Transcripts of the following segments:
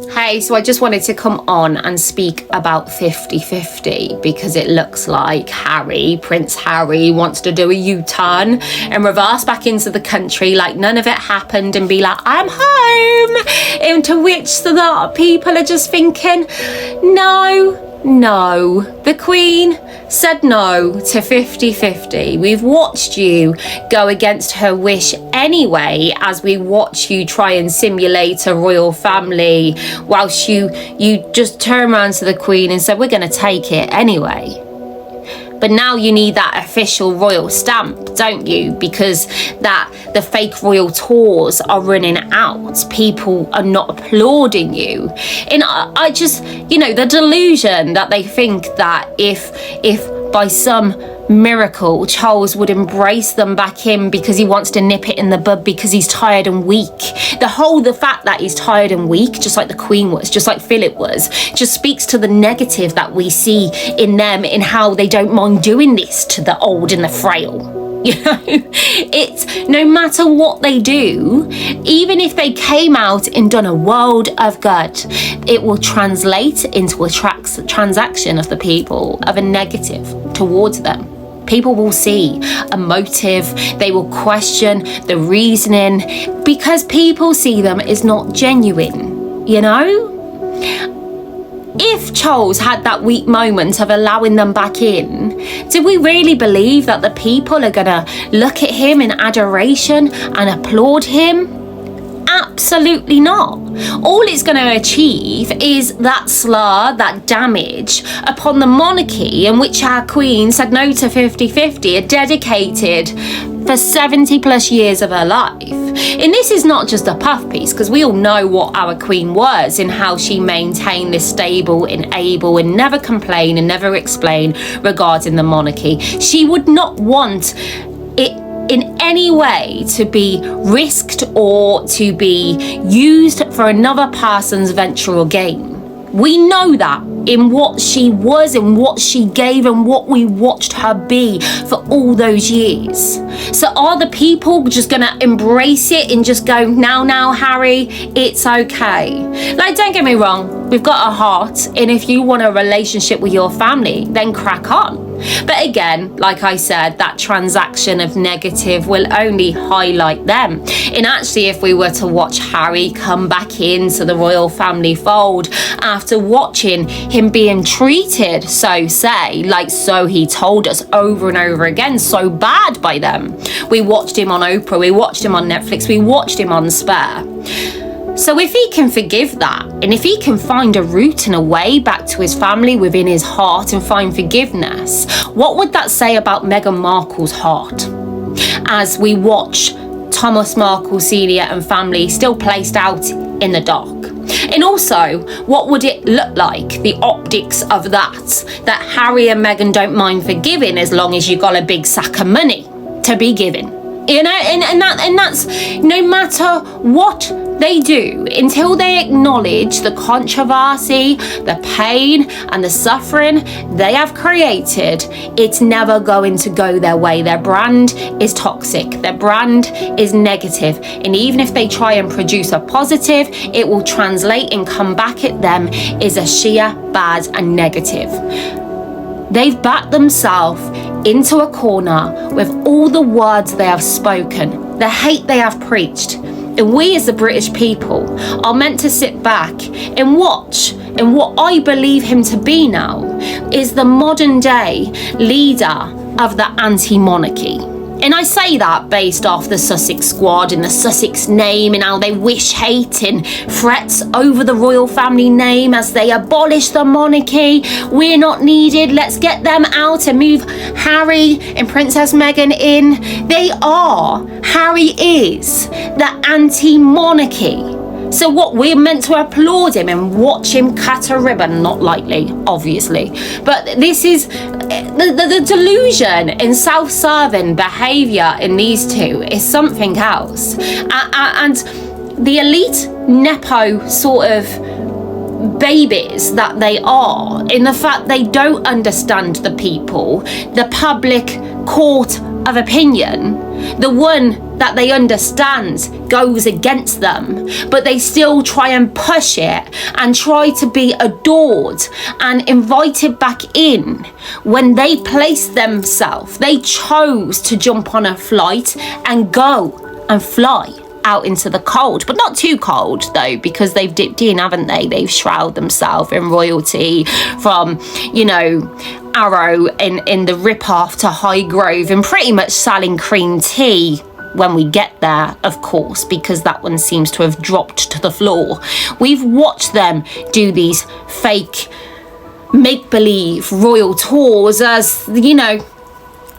Hey, so I just wanted to come on and speak about 50-50 because it looks like Prince Harry, wants to do a U-turn and reverse back into the country like none of it happened and be like, I'm home. Into which the people are just thinking, no. The Queen said no to 50-50. We've watched you go against her wish anyway, as we watch you try and simulate a royal family, whilst you just turn around to the Queen and said, we're going to take it anyway. But now you need that official royal stamp, don't you? Because the fake royal tours are running out. People are not applauding you. And I just, the delusion that they think that if by some miracle Charles would embrace them back in because he wants to nip it in the bud because he's tired and weak. The fact that he's tired and weak, just like the Queen was, just like Philip was, just speaks to the negative that we see in them, in how they don't mind doing this to the old and the frail. It's no matter what they do, even if they came out and done a world of good, it will translate into a transaction of the people, of a negative towards them. People will see a motive, they will question the reasoning, because people see them as not genuine, If Charles had that weak moment of allowing them back in, do we really believe that the people are gonna look at him in adoration and applaud him? Absolutely not. All it's going to achieve is that slur, that damage upon the monarchy, in which our Queen said no to 50-50, dedicated for 70 plus years of her life. And this is not just a puff piece, because we all know what our Queen was and how she maintained this stable and able and never complain and never explain regarding the monarchy. She would not want it in any way to be risked or to be used for another person's venture or gain. We know that in what she was and what she gave and what we watched her be for all those years. So are the people just gonna embrace it and just go, now, Harry, it's okay? Like, don't get me wrong, we've got a heart, and if you want a relationship with your family, then crack on. But again, like I said, that transaction of negative will only highlight them. And actually, if we were to watch Harry come back into the royal family fold after watching him being treated, so he told us over and over again, so bad by them. We watched him on Oprah, we watched him on Netflix, we watched him on Spare. So if he can forgive that, and if he can find a route and a way back to his family within his heart and find forgiveness, what would that say about Meghan Markle's heart? As we watch Thomas Markle Sr. and family still placed out in the dock. And also, what would it look like, the optics of that Harry and Meghan don't mind forgiving as long as you got a big sack of money to be given. And that's no matter what they do, until they acknowledge the controversy, the pain and the suffering they have created, it's never going to go their way. Their brand is toxic, their brand is negative, and even if they try and produce a positive, it will translate and come back at them as a sheer bad and negative. They've backed themselves into a corner with all the words they have spoken, the hate they have preached. And we as the British people are meant to sit back and watch. And what I believe him to be now is the modern day leader of the anti-monarchy. And I say that based off the Sussex squad and the Sussex name and how they wish hate and threats over the royal family name as they abolish the monarchy. We're not needed. Let's get them out and move Harry and Princess Meghan in. They are. Harry is the anti-monarchy. So what, we're meant to applaud him and watch him cut a ribbon, not lightly, obviously. But this is the delusion and self-serving behaviour in these two is something else. And the elite Nepo sort of babies that they are, in the fact they don't understand the people, the public court of opinion, the one that they understand goes against them, but they still try and push it and try to be adored and invited back in when they placed themselves. They chose to jump on a flight and go and fly out into the cold, but not too cold though, because they've dipped in, haven't they? They've shrouded themselves in royalty, from, you know, Arrow in the rip-off to Highgrove, and pretty much selling cream tea when we get there, of course, because that one seems to have dropped to the floor. We've watched them do these fake make-believe royal tours, as, you know,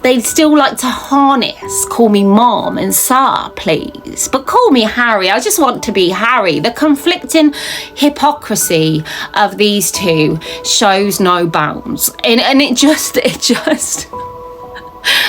they'd still like to harness, call me mom and sir, please, but call me Harry. I just want to be Harry. The conflicting hypocrisy of these two shows no bounds. And it just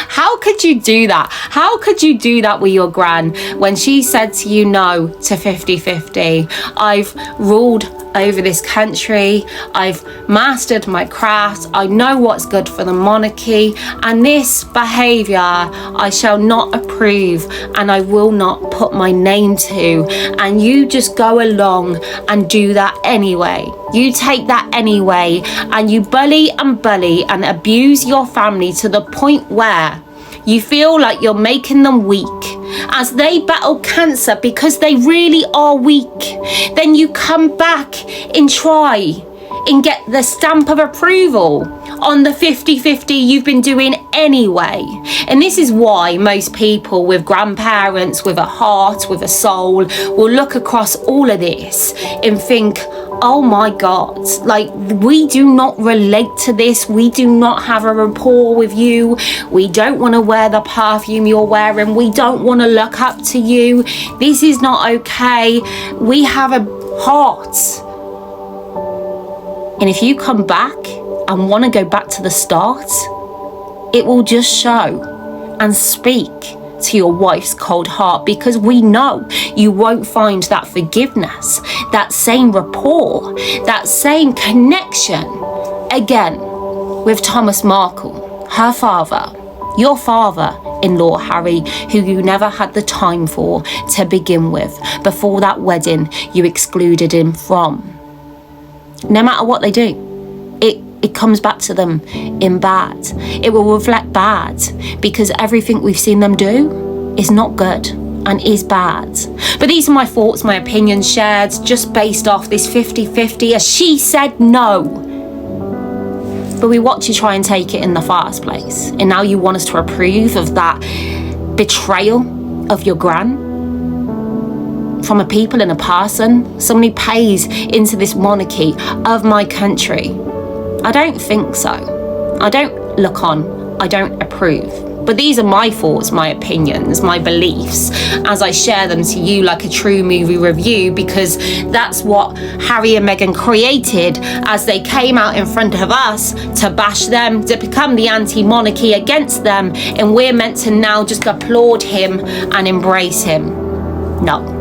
how could you do that? How could you do that with your gran when she said to you no to 50-50? I've ruled over this country, I've mastered my craft, I know what's good for the monarchy, and this behaviour I shall not approve and I will not put my name to, and you just go along and do that anyway. You take that anyway, and you bully and abuse your family to the point where you feel like you're making them weak as they battle cancer, because they really are weak. Then you come back and try and get the stamp of approval on the 50-50 you've been doing anyway. And this is why most people with grandparents, with a heart, with a soul, will look across all of this and think, oh my God, like, we do not relate to this. We do not have a rapport with you. We don't want to wear the perfume you're wearing. We don't want to look up to you. This is not okay. We have a heart. And if you come back and want to go back to the start, it will just show and speak to your wife's cold heart, because we know you won't find that forgiveness, that same rapport, that same connection again with Thomas Markle, her father, your father-in-law Harry, who you never had the time for to begin with. Before that wedding, you excluded him from. No matter what they do, it comes back to them in bad. It will reflect bad, because everything we've seen them do is not good and is bad. But these are my thoughts, my opinions shared just based off this 50-50, as she said no. But we watch you try and take it in the first place, and now you want us to approve of that betrayal of your gran from a people and a person, someone who pays into this monarchy of my country. I don't think so. I don't look on. I don't approve. But these are my thoughts, my opinions, my beliefs, as I share them to you like a true movie review, because that's what Harry and Meghan created as they came out in front of us to bash them, to become the anti-monarchy against them, and we're meant to now just applaud him and embrace him. No.